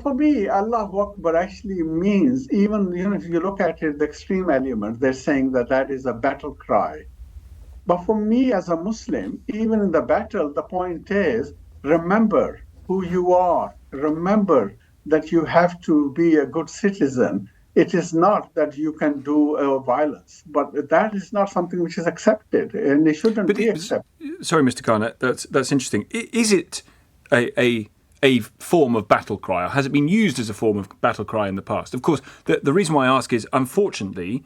for me, Allahu Akbar actually means, even if you look at it, the extreme elements, they're saying that is a battle cry. But for me as a Muslim, even in the battle, the point is, remember who you are. Remember that you have to be a good citizen. It is not that you can do violence, but that is not something which is accepted, and it shouldn't be accepted. Sorry, Mr. Khan, that's interesting. Is it a form of battle cry, or has it been used as a form of battle cry in the past? Of course, the reason why I ask is, unfortunately,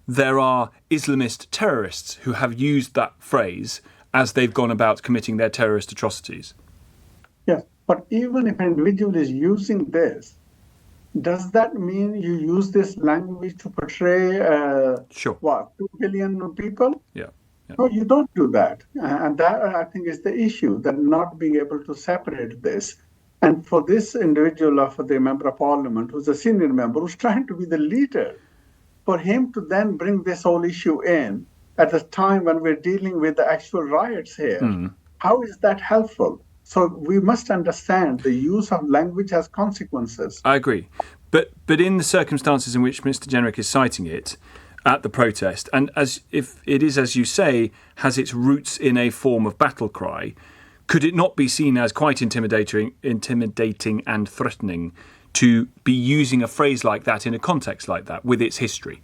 there are Islamist terrorists who have used that phrase as they've gone about committing their terrorist atrocities. Yes, but even if an individual is using this, does that mean you use this language to portray, 2 billion people? Yeah. No, you don't do that. And that, I think, is the issue, that not being able to separate this. And for this individual, for the member of parliament, who's a senior member, who's trying to be the leader, for him to then bring this whole issue in at the time when we're dealing with the actual riots here, how is that helpful? So we must understand the use of language has consequences. I agree. But in the circumstances in which Mr. Jenrick is citing it at the protest, and as if it is, as you say, has its roots in a form of battle cry, could it not be seen as quite intimidating and threatening to be using a phrase like that in a context like that with its history?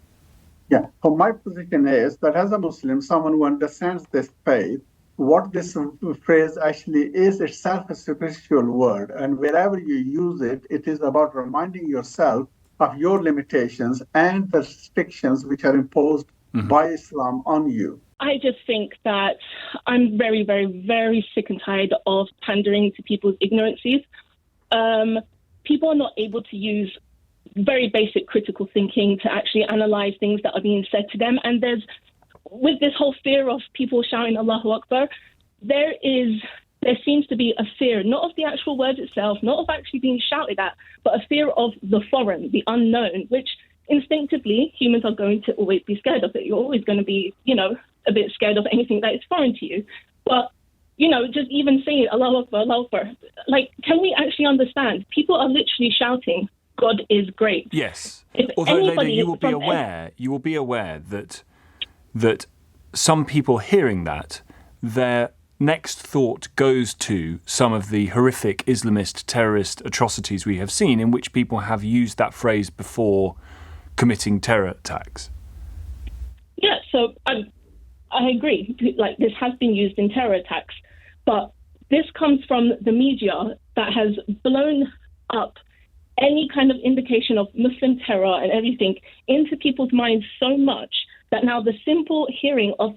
Yeah. So my position is that as a Muslim, someone who understands this faith, what this phrase actually is itself a spiritual word. And wherever you use it, it is about reminding yourself of your limitations and the restrictions which are imposed by Islam on you. I just think that I'm very, very, very sick and tired of pandering to people's ignorances. People are not able to use very basic critical thinking to actually analyze things that are being said to them. And with this whole fear of people shouting Allahu Akbar, there seems to be a fear, not of the actual word itself, not of actually being shouted at, but a fear of the foreign, the unknown, which instinctively humans are going to always be scared of it. You're always going to be, a bit scared of anything that is foreign to you. But, just even saying Allahu Akbar, Allahu Akbar, can we actually understand? People are literally shouting, God is great. Yes. Although, Laila, you will be aware that some people hearing that, their next thought goes to some of the horrific Islamist terrorist atrocities we have seen, in which people have used that phrase before committing terror attacks. Yeah, so I agree. This has been used in terror attacks, but this comes from the media that has blown up any kind of indication of Muslim terror and everything into people's minds so much that now the simple hearing of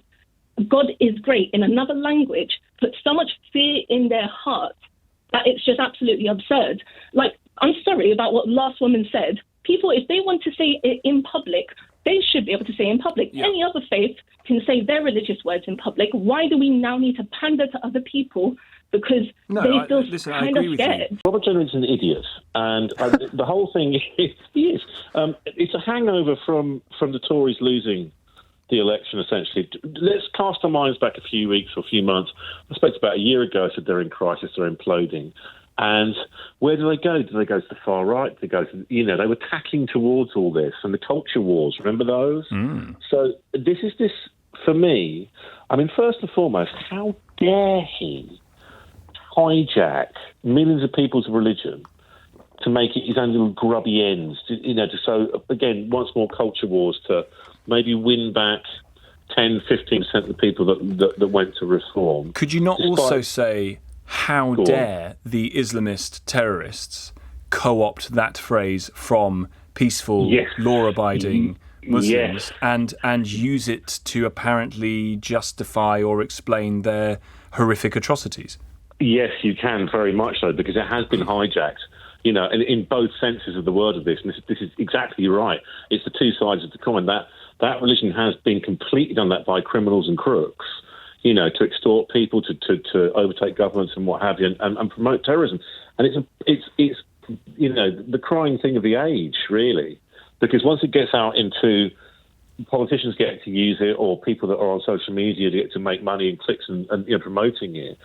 God is great in another language puts so much fear in their heart that it's just absolutely absurd. I'm sorry about what the last woman said. People, if they want to say it in public, they should be able to say it in public. Yeah. Any other faith can say their religious words in public. Why do we now need to pander to other people because they feel kind of scared? Robert Jenrick's an idiot, and the whole thing he is. It's a hangover from the Tories losing the election, essentially. Let's cast our minds back a few weeks or a few months. I suppose about a year ago, I said they're in crisis, they're imploding. And where do they go? Do they go to the far right? Do they go to, they were tackling towards all this and the culture wars. Remember those? So this, for me, first and foremost, how dare he hijack millions of people's religion to make it his own little grubby ends, so, again, once more culture wars to maybe win back 10, 15% of the people that went to reform. Could you not also say, how dare the Islamist terrorists co-opt that phrase from peaceful, law-abiding Muslims and use it to apparently justify or explain their horrific atrocities? Yes, you can, very much so, because it has been hijacked. In both senses of the word of this, and this is exactly right. It's the two sides of the coin. That religion has been completely done that by criminals and crooks, to extort people, to overtake governments and what have you, and promote terrorism. And it's the crying thing of the age, really, because once it gets out into politicians get to use it, or people that are on social media get to make money and clicks and promoting it,